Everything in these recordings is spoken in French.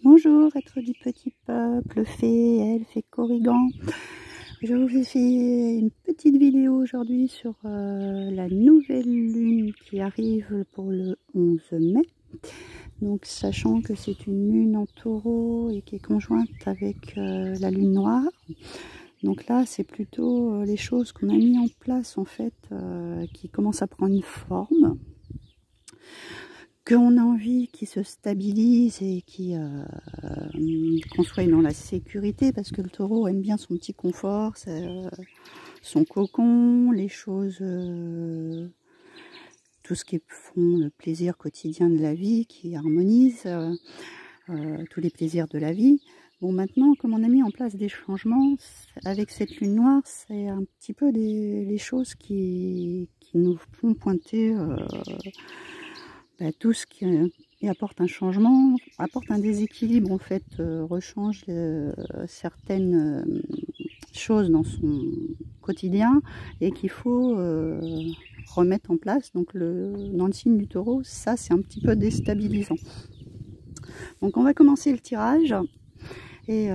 Bonjour, être du petit peuple, fée, elfe et corrigan. Je vous ai fait une petite vidéo aujourd'hui sur la nouvelle lune qui arrive pour le 11 mai. Donc, sachant que c'est une lune en taureau et qui est conjointe avec la lune noire. Donc là, c'est plutôt les choses qu'on a mis en place en fait qui commencent à prendre une forme, qu'on a envie qui se stabilise et qu'on soit dans la sécurité, parce que le taureau aime bien son petit confort, son cocon, les choses, tout ce qui font le plaisir quotidien de la vie, qui harmonise tous les plaisirs de la vie. Bon, maintenant, comme on a mis en place des changements, avec cette lune noire, c'est un petit peu les choses qui nous font pointer tout ce qui apporte un changement, apporte un déséquilibre, en fait, rechange certaines choses dans son quotidien et qu'il faut remettre en place. Donc dans le signe du taureau, ça c'est un petit peu déstabilisant. Donc on va commencer le tirage. Et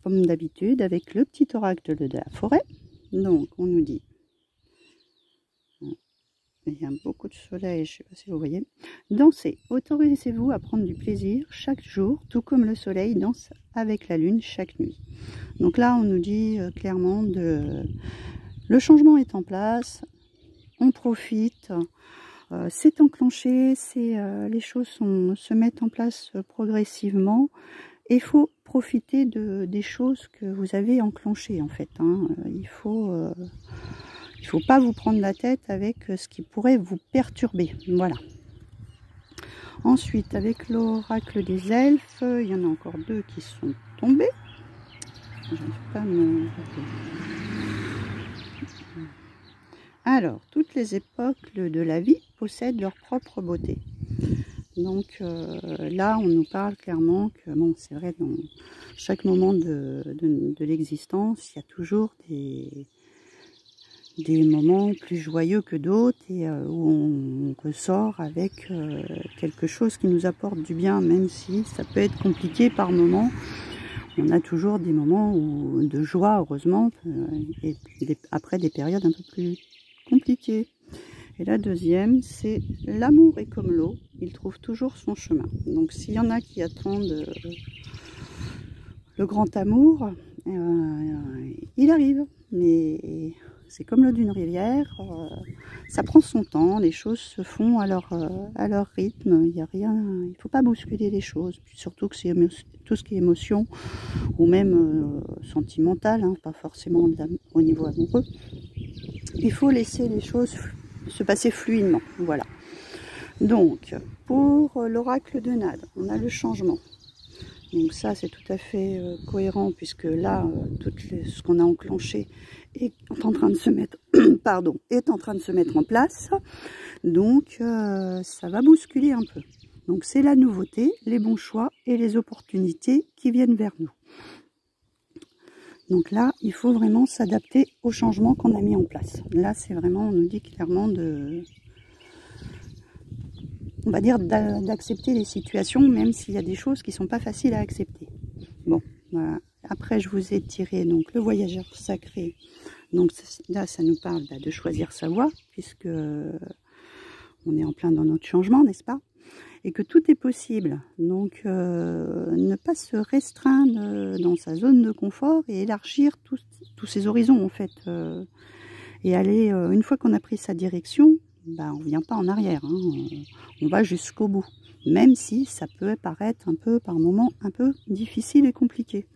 comme d'habitude, avec le petit oracle de la forêt. Donc, on nous dit, il y a beaucoup de soleil, je ne sais pas si vous voyez. Dansez, autorisez-vous à prendre du plaisir chaque jour, tout comme le soleil danse avec la lune chaque nuit. Donc là, on nous dit clairement, le changement est en place, on profite. C'est enclenché, les choses se mettent en place progressivement. Il faut profiter des choses que vous avez enclenchées en fait. Il faut pas vous prendre la tête avec ce qui pourrait vous perturber. Voilà. Ensuite, avec l'oracle des elfes, il y en a encore deux qui sont tombés. J'arrive pas à me... Alors, toutes les époques de la vie possèdent leur propre beauté. Donc là, on nous parle clairement que, bon, c'est vrai, dans chaque moment de l'existence, il y a toujours des moments plus joyeux que d'autres et où on ressort avec quelque chose qui nous apporte du bien, même si ça peut être compliqué par moments. On a toujours des moments de joie, heureusement, et après des périodes un peu plus compliquées. Et la deuxième, c'est l'amour est comme l'eau, il trouve toujours son chemin. Donc s'il y en a qui attendent le grand amour, il arrive. Mais c'est comme l'eau d'une rivière, ça prend son temps, les choses se font à leur rythme. Il y a rien, il ne faut pas bousculer les choses. Puis surtout que c'est tout ce qui est émotion ou même sentimental, pas forcément au niveau amoureux. Il faut laisser les choses se passer fluidement, voilà. Donc, pour l'oracle de Nade, on a le changement. Donc ça, c'est tout à fait cohérent, puisque là, ce qu'on a enclenché est en train de se mettre, est en train de se mettre en place. Donc, ça va bousculer un peu. Donc, c'est la nouveauté, les bons choix et les opportunités qui viennent vers nous. Donc là, il faut vraiment s'adapter au changement qu'on a mis en place. Là, c'est vraiment, on nous dit clairement on va dire d'accepter les situations, même s'il y a des choses qui ne sont pas faciles à accepter. Bon, voilà. Après, je vous ai tiré donc le voyageur sacré. Donc là, ça nous parle de choisir sa voie, puisque on est en plein dans notre changement, n'est-ce pas? Et que tout est possible. Donc, ne pas se restreindre dans sa zone de confort et élargir tous ses horizons, en fait. Et aller, une fois qu'on a pris sa direction, on ne vient pas en arrière. On va jusqu'au bout. Même si ça peut paraître un peu, par moments, un peu difficile et compliqué.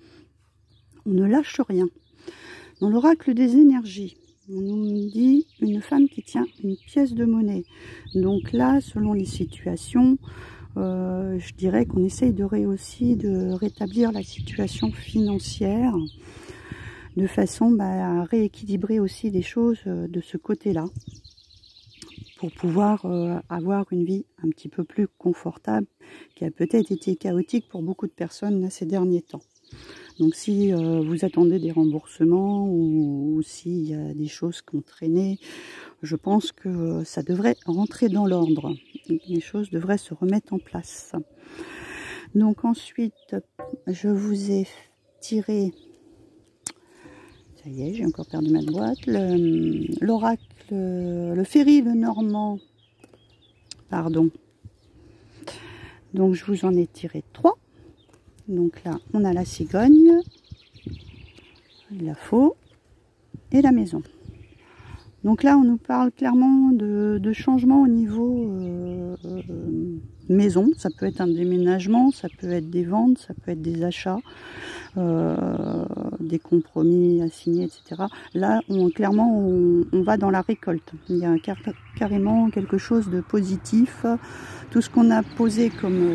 On ne lâche rien. Dans l'oracle des énergies, on nous dit une femme qui tient une pièce de monnaie. Donc là, selon les situations, je dirais qu'on essaye aussi de rétablir la situation financière de façon à rééquilibrer aussi les choses de ce côté-là pour pouvoir avoir une vie un petit peu plus confortable qui a peut-être été chaotique pour beaucoup de personnes ces derniers temps. Donc si vous attendez des remboursements ou s'il y a des choses qui ont traîné, je pense que ça devrait rentrer dans l'ordre. Les choses devraient se remettre en place. Donc ensuite, je vous ai tiré, ça y est, j'ai encore perdu ma boîte, l'oracle, le Féry Lenormand, pardon. Donc je vous en ai tiré 3. Donc là, on a la cigogne, la faux et la maison. Donc là, on nous parle clairement de changement au niveau maison. Ça peut être un déménagement, ça peut être des ventes, ça peut être des achats, des compromis à signer, etc. Là, clairement, on va dans la récolte. Il y a carrément quelque chose de positif. Tout ce qu'on a posé comme...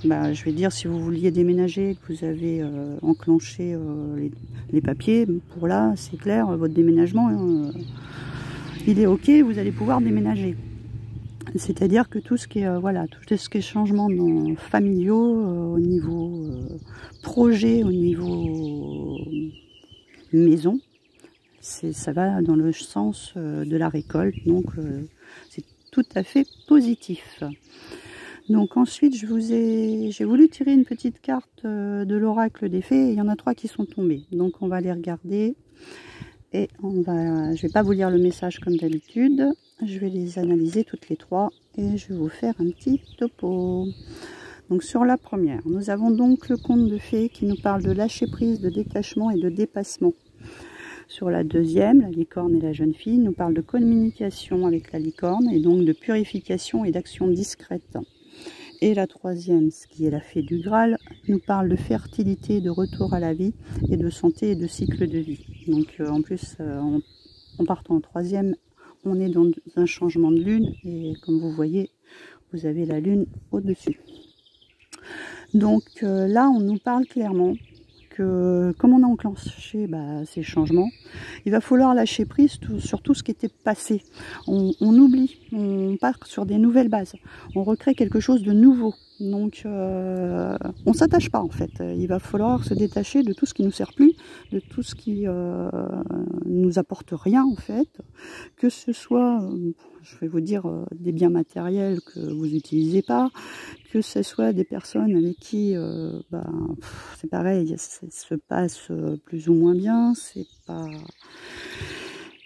je vais dire, si vous vouliez déménager, que vous avez enclenché les papiers, pour là, c'est clair, votre déménagement, il est OK, vous allez pouvoir déménager. C'est-à-dire que tout ce qui est, voilà, tout ce qui est changement familiaux, au niveau projet, au niveau maison, ça va dans le sens de la récolte, donc c'est tout à fait positif. Donc ensuite, j'ai voulu tirer une petite carte de l'oracle des fées. Il y en a 3 qui sont tombées. Donc on va les regarder. Et je vais pas vous lire le message comme d'habitude. Je vais les analyser toutes les 3. Et je vais vous faire un petit topo. Donc sur la première, nous avons donc le conte de fées qui nous parle de lâcher prise, de détachement et de dépassement. Sur la deuxième, la licorne et la jeune fille, nous parle de communication avec la licorne et donc de purification et d'action discrète. Et la troisième, ce qui est la fée du Graal, nous parle de fertilité, de retour à la vie et de santé et de cycle de vie. Donc en plus, en partant en troisième, on est dans un changement de lune et comme vous voyez, vous avez la lune au-dessus. Donc là, on nous parle clairement que comme on a enclenché ces changements, il va falloir lâcher prise sur tout ce qui était passé. On oublie, on part sur des nouvelles bases, on recrée quelque chose de nouveau. Donc on ne s'attache pas en fait, il va falloir se détacher de tout ce qui ne nous sert plus, de tout ce qui nous apporte rien en fait, que ce soit, je vais vous dire, des biens matériels que vous n'utilisez pas, que ce soit des personnes avec qui c'est pareil, ça se passe plus ou moins bien, c'est pas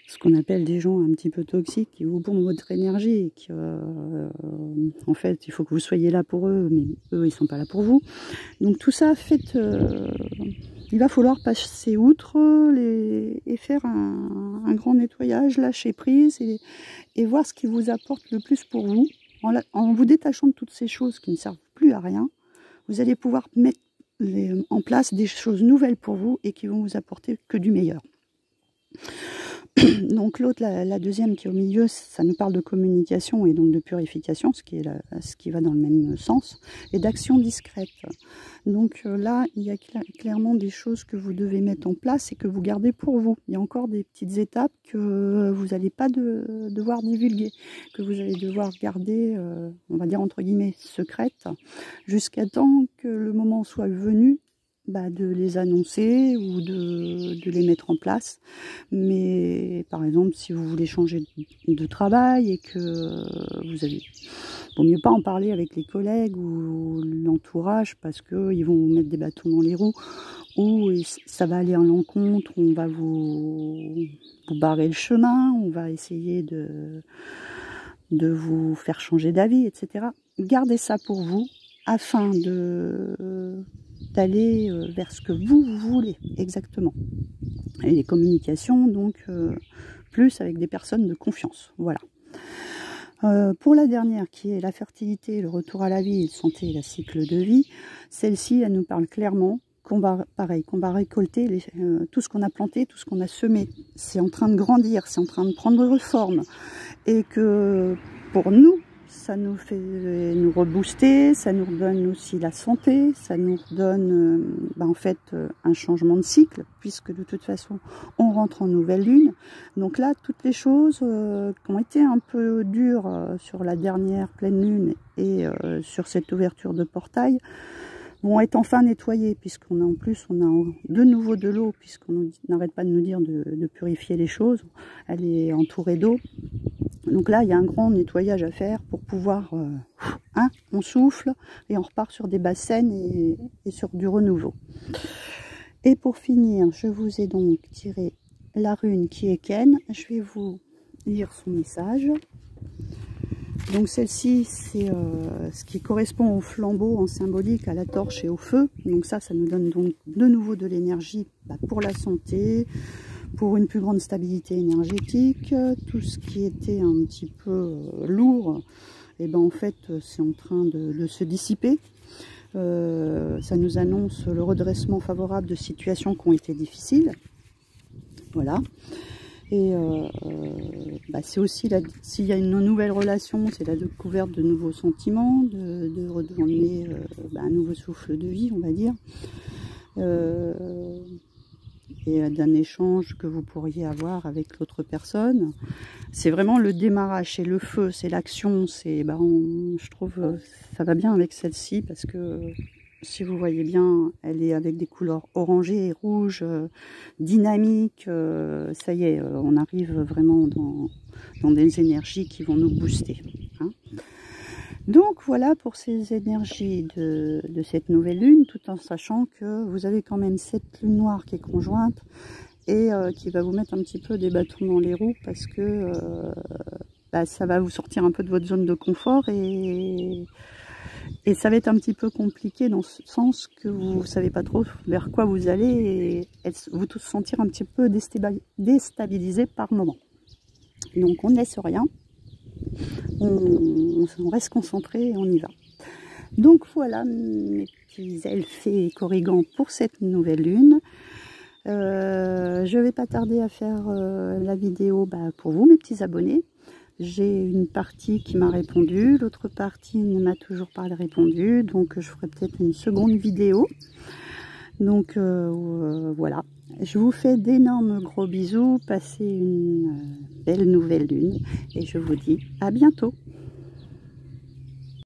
ce qu'on appelle des gens un petit peu toxiques qui vous bombent votre énergie et qui, en fait, il faut que vous soyez là pour eux, mais eux, ils sont pas là pour vous. Donc tout ça, il va falloir passer outre et faire un grand nettoyage, lâcher prise et voir ce qui vous apporte le plus pour vous. En vous détachant de toutes ces choses qui ne servent plus à rien, vous allez pouvoir mettre en place des choses nouvelles pour vous et qui vont vous apporter que du meilleur. Donc l'autre, la deuxième qui est au milieu, ça nous parle de communication et donc de purification, ce qui va dans le même sens, et d'action discrète. Donc là, il y a clairement des choses que vous devez mettre en place et que vous gardez pour vous. Il y a encore des petites étapes que vous n'allez pas devoir divulguer, que vous allez devoir garder, on va dire entre guillemets, secrètes, jusqu'à temps que le moment soit venu de les annoncer ou de les mettre en place. Mais par exemple, si vous voulez changer de travail et que vous avez... Vaut mieux pas en parler avec les collègues ou l'entourage parce qu'ils vont vous mettre des bâtons dans les roues ou ça va aller à l'encontre, on va vous barrer le chemin, on va essayer de vous faire changer d'avis, etc. Gardez ça pour vous afin d'aller vers ce que vous voulez exactement. Et les communications, donc, plus avec des personnes de confiance. Voilà. Pour la dernière, qui est la fertilité, le retour à la vie, la santé et le cycle de vie, celle-ci, elle nous parle clairement qu'on va récolter tout ce qu'on a planté, tout ce qu'on a semé. C'est en train de grandir, c'est en train de prendre forme. Et que pour nous, ça nous fait nous rebooster, ça nous redonne aussi la santé, ça nous redonne en fait un changement de cycle, puisque de toute façon on rentre en nouvelle lune. Donc là, toutes les choses qui ont été un peu dures sur la dernière pleine lune et sur cette ouverture de portail, vont être enfin nettoyés, puisqu'on a en plus, on a de nouveau de l'eau, puisqu'on n'arrête pas de nous dire de purifier les choses. Elle est entourée d'eau. Donc là, il y a un grand nettoyage à faire pour pouvoir, on souffle et on repart sur des bassines et sur du renouveau. Et pour finir, je vous ai donc tiré la rune qui est Ken. Je vais vous lire son message. Donc celle-ci, c'est ce qui correspond au flambeau en symbolique, à la torche et au feu. Donc ça nous donne donc de nouveau de l'énergie pour la santé, pour une plus grande stabilité énergétique. Tout ce qui était un petit peu lourd, et ben en fait c'est en train de se dissiper. Ça nous annonce le redressement favorable de situations qui ont été difficiles. Voilà. Et c'est aussi, s'il y a une nouvelle relation, c'est la découverte de nouveaux sentiments, de redonner un nouveau souffle de vie, on va dire. Et d'un échange que vous pourriez avoir avec l'autre personne. C'est vraiment le démarrage, c'est le feu, c'est l'action, c'est, je trouve ça va bien avec celle-ci parce que si vous voyez bien, elle est avec des couleurs orangées et rouges, dynamiques. Ça y est, on arrive vraiment dans des énergies qui vont nous booster. Hein. Donc voilà pour ces énergies de cette nouvelle lune, tout en sachant que vous avez quand même cette lune noire qui est conjointe et qui va vous mettre un petit peu des bâtons dans les roues parce que ça va vous sortir un peu de votre zone de confort et ça va être un petit peu compliqué dans ce sens que vous ne savez pas trop vers quoi vous allez et vous tous sentir un petit peu déstabilisé par moment. Donc on ne laisse rien, on reste concentré et on y va. Donc voilà mes petits elfes et corrigans pour cette nouvelle lune. Je ne vais pas tarder à faire la vidéo pour vous mes petits abonnés. J'ai une partie qui m'a répondu, l'autre partie ne m'a toujours pas répondu, donc je ferai peut-être une seconde vidéo. Donc voilà, je vous fais d'énormes gros bisous, passez une belle nouvelle lune et je vous dis à bientôt.